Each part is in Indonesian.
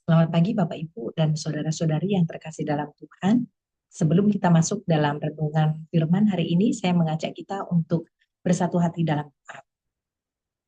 Selamat pagi Bapak Ibu dan saudara-saudari yang terkasih dalam Tuhan. Sebelum kita masuk dalam renungan firman hari ini, saya mengajak kita untuk bersatu hati dalam doa.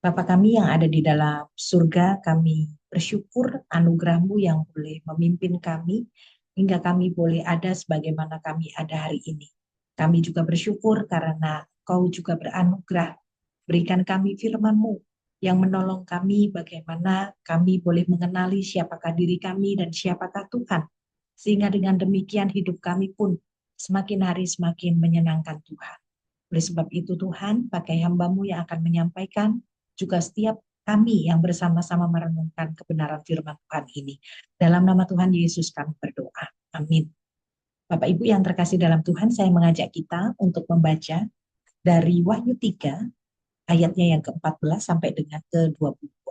Bapa kami yang ada di dalam surga, kami bersyukur anugerah-Mu yang boleh memimpin kami, hingga kami boleh ada sebagaimana kami ada hari ini. Kami juga bersyukur karena Kau juga beranugerah, berikan kami firman-Mu yang menolong kami bagaimana kami boleh mengenali siapakah diri kami dan siapakah Tuhan. Sehingga dengan demikian hidup kami pun semakin hari semakin menyenangkan Tuhan. Oleh sebab itu Tuhan, pakai hamba-Mu yang akan menyampaikan, juga setiap kami yang bersama-sama merenungkan kebenaran firman Tuhan ini. Dalam nama Tuhan Yesus kami berdoa. Amin. Bapak Ibu yang terkasih dalam Tuhan, saya mengajak kita untuk membaca dari Wahyu 3, ayatnya yang ke-14 sampai dengan ke-22.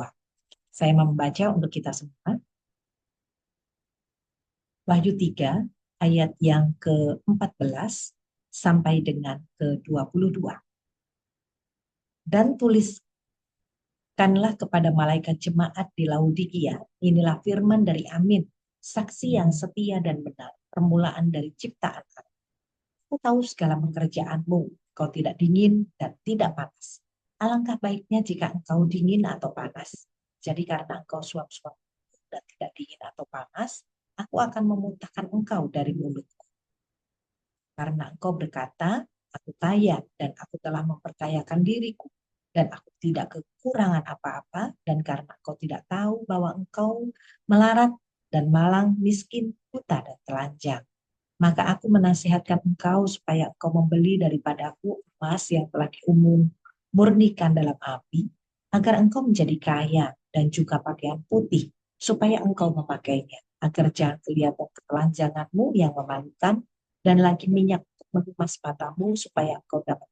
Saya membaca untuk kita semua. Wahyu 3, ayat yang ke-14 sampai dengan ke-22. Dan tulis Katakanlah kepada malaikat jemaat di Laodikia, inilah firman dari Amin, saksi yang setia dan benar, permulaan dari ciptaan Allah. Aku tahu segala pekerjaanmu, kau tidak dingin dan tidak panas. Alangkah baiknya jika engkau dingin atau panas. Jadi karena engkau suam-suam dan tidak dingin atau panas, aku akan memuntahkan engkau dari mulutku. Karena engkau berkata, aku kaya dan aku telah memperkayakan diriku dan aku tidak kekurangan apa-apa, dan karena engkau tidak tahu bahwa engkau melarat dan malang, miskin, buta dan telanjang, maka aku menasihatkan engkau supaya engkau membeli daripadaku emas yang telah murnikan dalam api, agar engkau menjadi kaya, dan juga pakaian putih, supaya engkau memakainya, agar jangan kelihatan ketelanjanganmu yang memalukan, dan lagi minyak untuk mengemas matamu, supaya engkau dapat.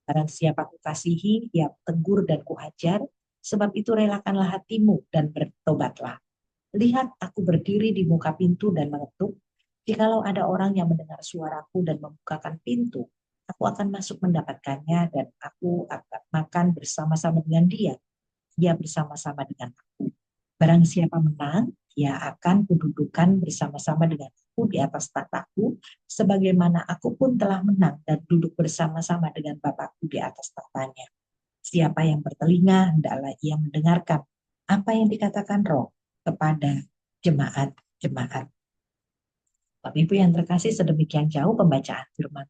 Barang siapa kukasihi, ia tegur dan kuhajar, sebab itu relakanlah hatimu dan bertobatlah. Lihat, aku berdiri di muka pintu dan mengetuk. Jikalau ada orang yang mendengar suaraku dan membukakan pintu, aku akan masuk mendapatkannya dan aku akan makan bersama-sama dengan dia. Dia bersama-sama dengan aku. Barang siapa menang, ia akan kududukan bersama-sama dengan aku di atas tataku, sebagaimana aku pun telah menang dan duduk bersama-sama dengan Bapakku di atas tatanya. Siapa yang bertelinga, hendaklah ia mendengarkan apa yang dikatakan Roh kepada jemaat-jemaat. Bapak Ibu yang terkasih, sedemikian jauh pembacaan firman.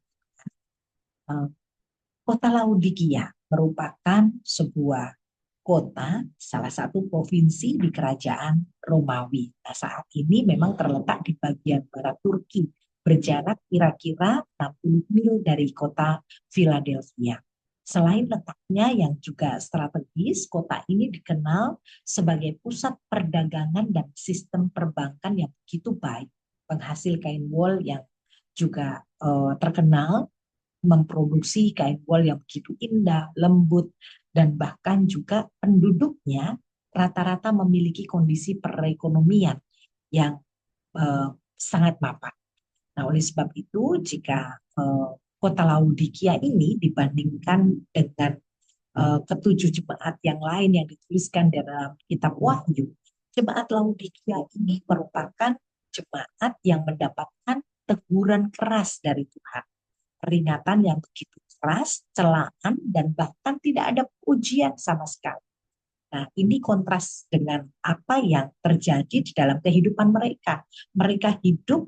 Kota Laodikia merupakan sebuah kota, salah satu provinsi di kerajaan Romawi. Nah, saat ini memang terletak di bagian barat Turki, berjarak kira-kira 60 mil dari kota Philadelphia. Selain letaknya yang juga strategis, kota ini dikenal sebagai pusat perdagangan dan sistem perbankan yang begitu baik, penghasil kain wol yang juga terkenal, memproduksi kain wol yang begitu indah, lembut, dan bahkan juga penduduknya rata-rata memiliki kondisi perekonomian yang sangat mapan. Nah, oleh sebab itu, jika kota Laodikia ini dibandingkan dengan ketujuh jemaat yang lain yang dituliskan dalam kitab Wahyu, jemaat Laodikia ini merupakan jemaat yang mendapatkan teguran keras dari Tuhan, peringatan yang begitu keras, celaan, dan bahkan tidak ada pujian sama sekali. Nah, ini kontras dengan apa yang terjadi di dalam kehidupan mereka. Mereka hidup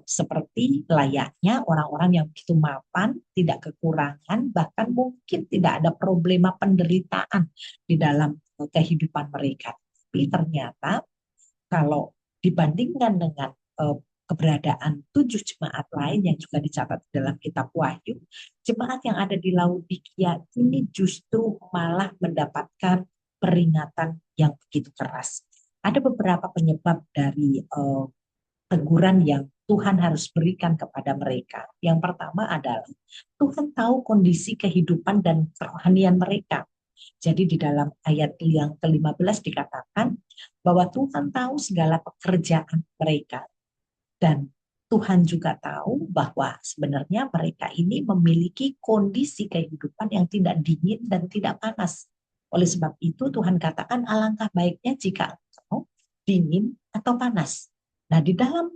seperti layaknya orang-orang yang begitu mapan, tidak kekurangan, bahkan mungkin tidak ada problema penderitaan di dalam kehidupan mereka. Tapi ternyata kalau dibandingkan dengan keberadaan 7 jemaat lain yang juga dicatat dalam kitab Wahyu, jemaat yang ada di Laodikia ini justru malah mendapatkan peringatan yang begitu keras. Ada beberapa penyebab dari teguran yang Tuhan harus berikan kepada mereka. Yang pertama adalah Tuhan tahu kondisi kehidupan dan kerohanian mereka. Jadi di dalam ayat yang ke-15 dikatakan bahwa Tuhan tahu segala pekerjaan mereka, dan Tuhan juga tahu bahwa sebenarnya mereka ini memiliki kondisi kehidupan yang tidak dingin dan tidak panas. Oleh sebab itu Tuhan katakan alangkah baiknya jika engkau dingin atau panas. Nah, di dalam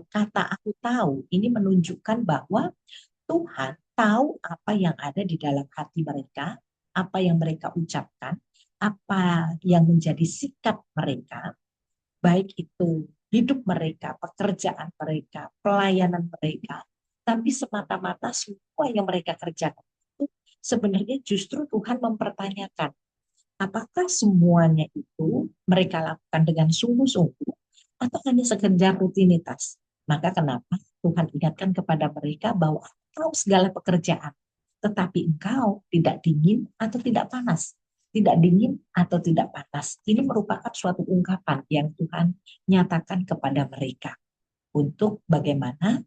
kata aku tahu ini menunjukkan bahwa Tuhan tahu apa yang ada di dalam hati mereka, apa yang mereka ucapkan, apa yang menjadi sikap mereka, baik itu hidup mereka, pekerjaan mereka, pelayanan mereka, tapi semata-mata semua yang mereka kerjakan itu sebenarnya justru Tuhan mempertanyakan, apakah semuanya itu mereka lakukan dengan sungguh-sungguh atau hanya sekedar rutinitas? Maka kenapa Tuhan ingatkan kepada mereka bahwa engkau segala pekerjaan, tetapi engkau tidak dingin atau tidak panas. Tidak dingin atau tidak panas. Ini merupakan suatu ungkapan yang Tuhan nyatakan kepada mereka untuk bagaimana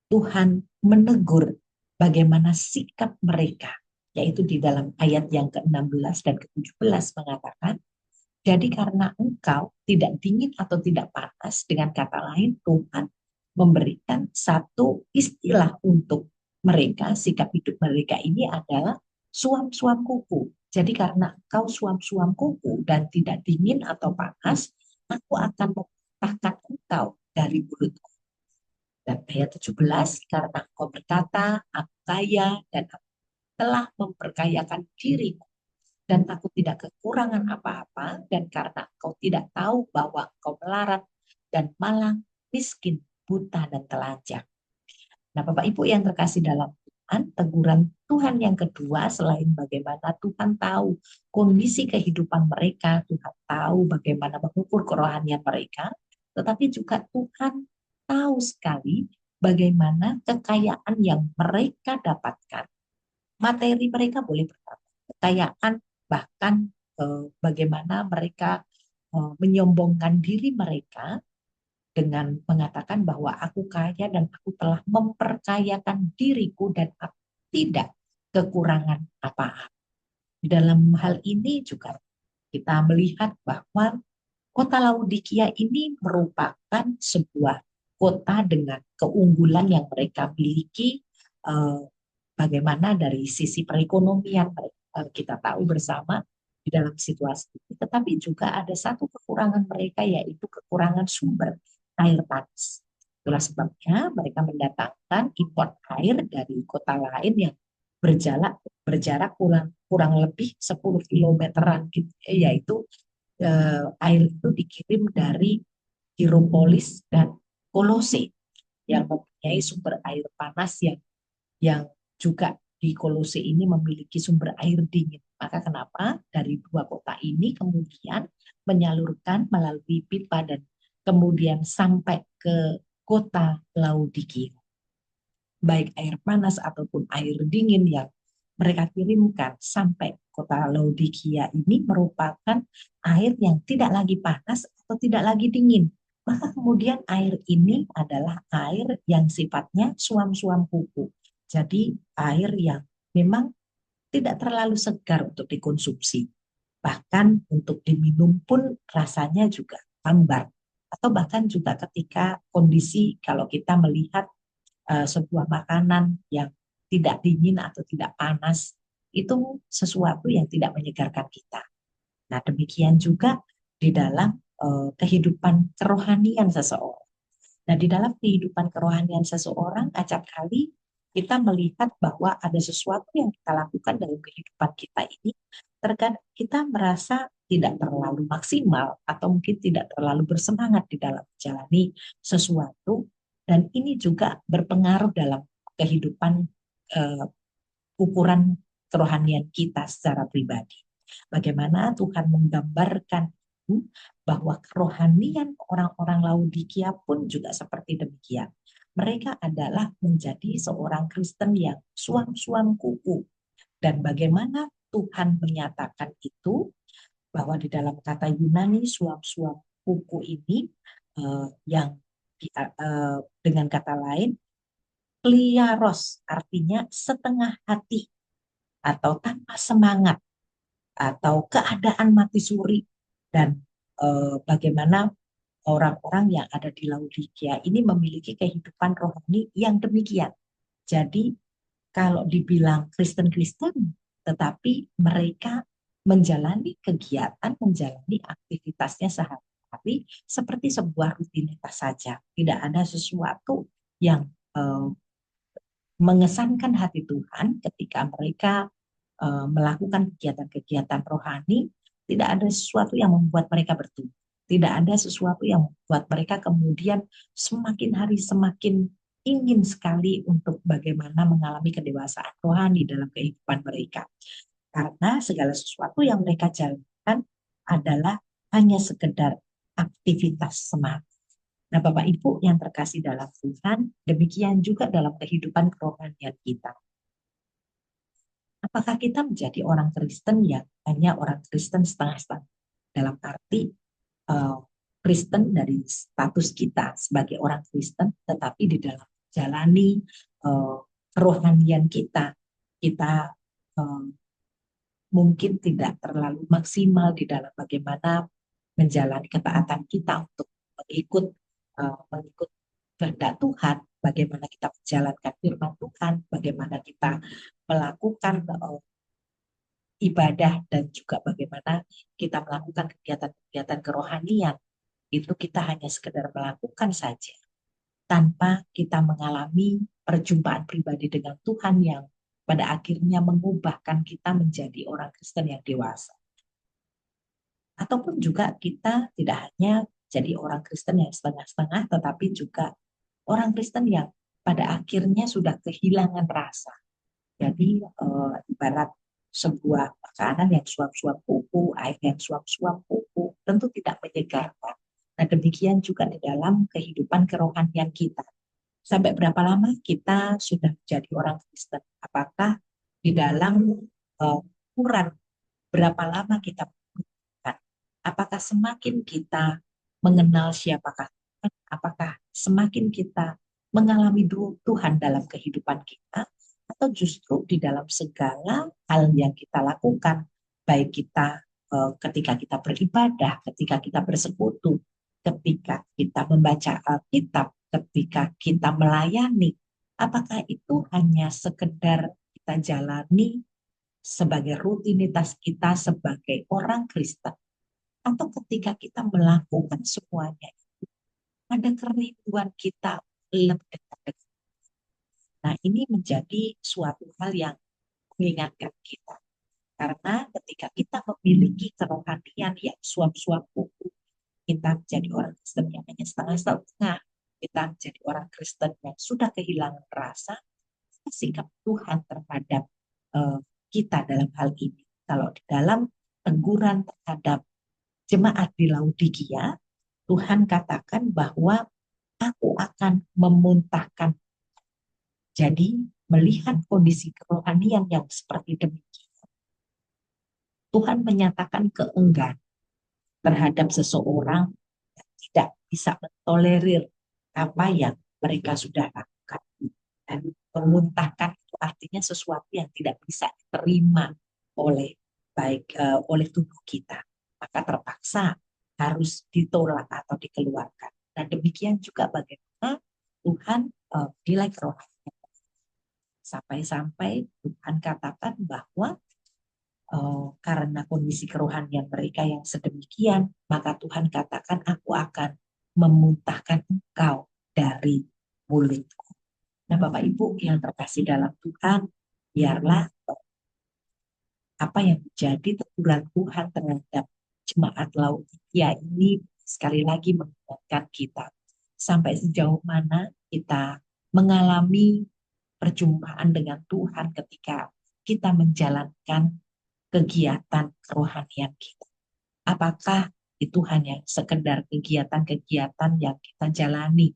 Tuhan menegur bagaimana sikap mereka, yaitu di dalam ayat yang ke-16 dan ke-17 mengatakan, jadi karena engkau tidak dingin atau tidak panas, dengan kata lain Tuhan memberikan satu istilah untuk mereka, sikap hidup mereka ini adalah suam-suam kuku. Jadi karena engkau suam-suam kuku dan tidak dingin atau panas, aku akan memuntahkan engkau dari mulutku. Dan ayat 17, karena engkau berkata, aku kaya dan aku telah memperkayakan diriku dan aku tidak kekurangan apa-apa, dan karena engkau tidak tahu bahwa engkau melarat dan malang, miskin, buta, dan telanjang. Nah, Bapak Ibu yang terkasih dalam Tuhan, teguran Tuhan yang kedua selain bagaimana Tuhan tahu kondisi kehidupan mereka, Tuhan tahu bagaimana mengukur kerohanian mereka, tetapi juga Tuhan tahu sekali bagaimana kekayaan yang mereka dapatkan. Materi mereka boleh bertambah, kekayaan bahkan bagaimana mereka menyombongkan diri mereka dengan mengatakan bahwa aku kaya dan aku telah memperkayakan diriku dan aku tidak kekurangan apa-apa. Di dalam hal ini juga kita melihat bahwa kota Laodikia ini merupakan sebuah kota dengan keunggulan yang mereka miliki, eh, bagaimana dari sisi perekonomian kita tahu bersama di dalam situasi ini, tetapi juga ada satu kekurangan mereka yaitu kekurangan sumber air panas. Itulah sebabnya mereka mendatangkan import air dari kota lain yang berjarak kurang lebih 10 kilometeran gitu, yaitu air itu dikirim dari Hierapolis dan Kolose yang mempunyai sumber air panas yang juga di Kolose ini memiliki sumber air dingin. Maka kenapa dari dua kota ini kemudian menyalurkan melalui pipa dan kemudian sampai ke kota Laodikia. Baik air panas ataupun air dingin yang mereka kirimkan sampai kota Laodikia ini merupakan air yang tidak lagi panas atau tidak lagi dingin. Maka kemudian air ini adalah air yang sifatnya suam-suam kuku. Jadi air yang memang tidak terlalu segar untuk dikonsumsi. Bahkan untuk diminum pun rasanya juga hambar. Atau bahkan juga ketika kondisi kalau kita melihat sebuah makanan yang tidak dingin atau tidak panas, itu sesuatu yang tidak menyegarkan kita. Nah, demikian juga di dalam kehidupan kerohanian seseorang. Nah, di dalam kehidupan kerohanian seseorang, acap kali kita melihat bahwa ada sesuatu yang kita lakukan dalam kehidupan kita ini, terkadang kita merasa tidak terlalu maksimal atau mungkin tidak terlalu bersemangat di dalam menjalani sesuatu, dan ini juga berpengaruh dalam kehidupan uh, ukuran kerohanian kita secara pribadi. Bagaimana Tuhan menggambarkan bahwa kerohanian orang-orang Laodikia pun juga seperti demikian. Mereka adalah menjadi seorang Kristen yang suam-suam kuku. Dan bagaimana Tuhan menyatakan itu, bahwa di dalam kata Yunani suam-suam kuku ini yang dengan kata lain kliaros, artinya setengah hati atau tanpa semangat atau keadaan mati suri, dan bagaimana orang-orang yang ada di Laodikia ini memiliki kehidupan rohani yang demikian. Jadi kalau dibilang Kristen-Kristen, tetapi mereka menjalani kegiatan, menjalani aktivitasnya sehari-hari tetapi seperti sebuah rutinitas saja. Tidak ada sesuatu yang mengesankan hati Tuhan ketika mereka melakukan kegiatan-kegiatan rohani. Tidak ada sesuatu yang membuat mereka bertumbuh. Tidak ada sesuatu yang membuat mereka kemudian semakin hari semakin ingin sekali untuk bagaimana mengalami kedewasaan rohani dalam kehidupan mereka. Karena segala sesuatu yang mereka jalankan adalah hanya sekedar aktivitas semata. Nah, Bapak Ibu yang terkasih dalam Tuhan, demikian juga dalam kehidupan kerohanian kita. Apakah kita menjadi orang Kristen yang hanya orang Kristen setengah-setengah? Dalam arti Kristen dari status kita sebagai orang Kristen, tetapi di dalam jalani kerohanian kita, kita mungkin tidak terlalu maksimal di dalam bagaimana menjalani ketaatan kita untuk mengikut kehendak Tuhan, bagaimana kita menjalankan firman Tuhan, bagaimana kita melakukan ibadah dan juga bagaimana kita melakukan kegiatan-kegiatan kerohanian. Itu kita hanya sekedar melakukan saja tanpa kita mengalami perjumpaan pribadi dengan Tuhan yang pada akhirnya mengubahkan kita menjadi orang Kristen yang dewasa. Ataupun juga kita tidak hanya jadi orang Kristen yang setengah-setengah, tetapi juga orang Kristen yang pada akhirnya sudah kehilangan rasa. Jadi ibarat sebuah makanan yang suap-suap kuku, air yang suap-suap kuku, tentu tidak menyegarkan. Nah, demikian juga di dalam kehidupan kerohanian kita. Sampai berapa lama kita sudah menjadi orang Kristen? Apakah di dalam ukuran berapa lama kita berbuat? Apakah semakin kita mengenal siapakah Tuhan? Apakah semakin kita mengalami Tuhan dalam kehidupan kita? Atau justru di dalam segala hal yang kita lakukan, baik kita ketika kita beribadah, ketika kita bersekutu, ketika kita membaca Alkitab, ketika kita melayani, apakah itu hanya sekedar kita jalani sebagai rutinitas kita sebagai orang Kristen, atau ketika kita melakukan semuanya ada kerinduan kita lebih dekat. Nah, ini menjadi suatu hal yang mengingatkan kita. Karena ketika kita memiliki kerohanian yang suap-suap buku, kita menjadi orang Kristen yang hanya setengah-setengah, kita menjadi orang Kristen yang sudah kehilangan rasa, sikap Tuhan terhadap kita dalam hal ini. Kalau di dalam teguran terhadap jemaat di Laodikia, Tuhan katakan bahwa aku akan memuntahkan. Jadi melihat kondisi kerohanian yang seperti demikian, Tuhan menyatakan keenggan terhadap seseorang yang tidak bisa mentolerir apa yang mereka sudah lakukan. Dan memuntahkan itu artinya sesuatu yang tidak bisa diterima oleh oleh tubuh kita. Maka terpaksa harus ditolak atau dikeluarkan. Dan demikian juga bagaimana Tuhan nilai kerohanian. Sampai-sampai Tuhan katakan bahwa karena kondisi kerohanian mereka yang sedemikian, maka Tuhan katakan aku akan memuntahkan engkau dari mulutku. Nah, Bapak Ibu yang terkasih dalam Tuhan, biarlah apa yang menjadi teguran Tuhan terhadap jemaat Laodikia ini sekali lagi mengingatkan kita sampai sejauh mana kita mengalami perjumpaan dengan Tuhan ketika kita menjalankan kegiatan kerohanian kita. Apakah itu hanya sekedar kegiatan-kegiatan yang kita jalani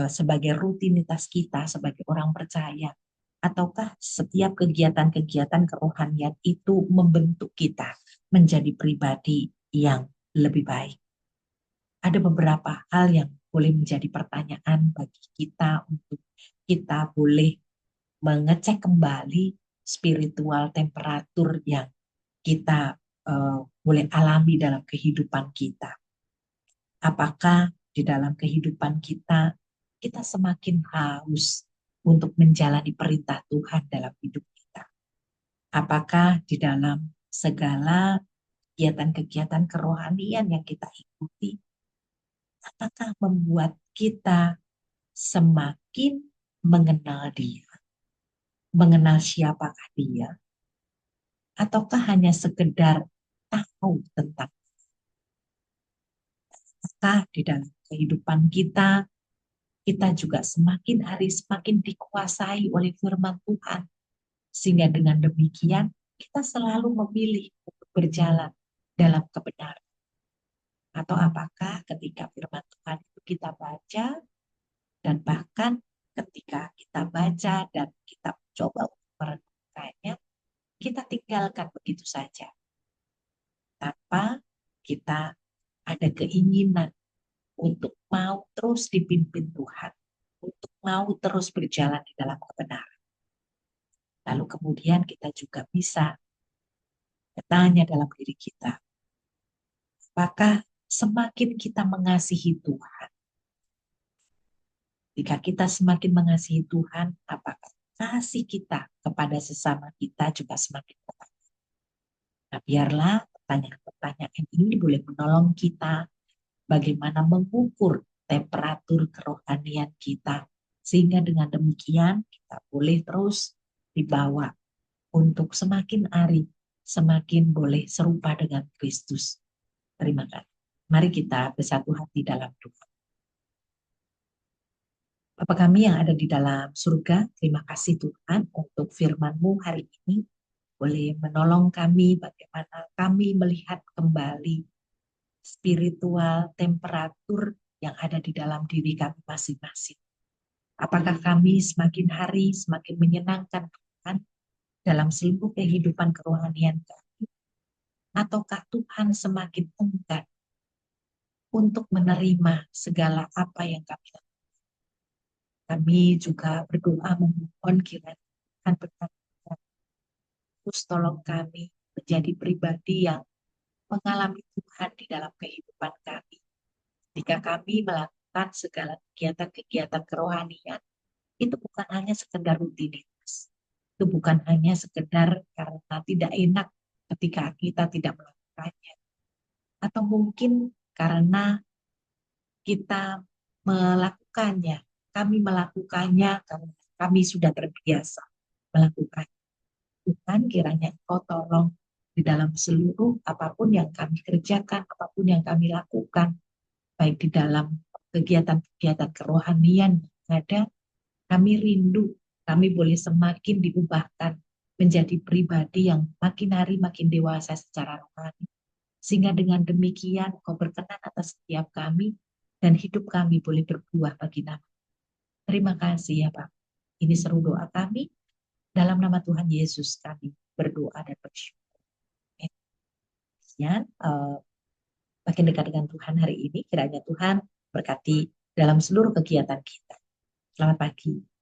sebagai rutinitas kita sebagai orang percaya, ataukah setiap kegiatan-kegiatan kerohanian itu membentuk kita menjadi pribadi yang lebih baik? Ada beberapa hal yang boleh menjadi pertanyaan bagi kita untuk kita boleh mengecek kembali spiritual temperatur yang kita boleh alami dalam kehidupan kita. Apakah di dalam kehidupan kita semakin haus untuk menjalani perintah Tuhan dalam hidup kita? Apakah di dalam segala kegiatan-kegiatan kerohanian yang kita ikuti, apakah membuat kita semakin mengenal Dia, mengenal siapakah Dia, ataukah hanya sekedar tahu tentang kita di dalam kehidupan kita, kita juga semakin hari semakin dikuasai oleh firman Tuhan. Sehingga dengan demikian kita selalu memilih untuk berjalan dalam kebenaran. Atau apakah ketika firman Tuhan itu kita baca, dan bahkan ketika kita baca dan kita coba untuk merenungkannya, kita tinggalkan begitu saja. Tanpa kita ada keinginan untuk mau terus dipimpin Tuhan, untuk mau terus berjalan di dalam kebenaran. Lalu kemudian kita juga bisa bertanya dalam diri kita, apakah semakin kita mengasihi Tuhan, jika kita semakin mengasihi Tuhan, apakah kasih kita kepada sesama kita juga semakin kuat? Nah, biarlah pertanyaan-pertanyaan ini boleh menolong kita bagaimana mengukur temperatur kerohanian kita, sehingga dengan demikian kita boleh terus dibawa untuk semakin hari, semakin boleh serupa dengan Kristus. Terima kasih. Mari kita bersatu hati dalam doa. Bapa kami yang ada di dalam surga, terima kasih Tuhan untuk firman-Mu hari ini. Boleh menolong kami bagaimana kami melihat kembali spiritual temperatur yang ada di dalam diri kami masing-masing. Apakah kami semakin hari semakin menyenangkan Tuhan dalam seluruh kehidupan kerohanian kami, ataukah Tuhan semakin enggan untuk menerima segala apa yang kami lakukan? Kami juga berdoa memohon kiranya Tuhan benar-benar terus tolong kami menjadi pribadi yang mengalami Tuhan di dalam kehidupan kami. Ketika kami melakukan segala kegiatan-kegiatan kerohanian, itu bukan hanya sekedar rutinitas. Itu bukan hanya sekedar karena tidak enak ketika kita tidak melakukannya. Atau mungkin karena kita melakukannya, kami melakukannya karena kami sudah terbiasa melakukan. Tuhan kiranya Engkau tolong di dalam seluruh apapun yang kami kerjakan, apapun yang kami lakukan, baik di dalam kegiatan-kegiatan kerohanian yang ada, kami rindu, kami boleh semakin diubahkan menjadi pribadi yang makin hari makin dewasa secara rohani. Sehingga dengan demikian Kau berkenan atas setiap kami dan hidup kami boleh berbuah bagi nama. Terima kasih ya Pak. Ini seru doa kami. Dalam nama Tuhan Yesus kami berdoa dan bersyukur. Ya, makin dekat dengan Tuhan hari ini, kiranya Tuhan berkati dalam seluruh kegiatan kita. Selamat pagi.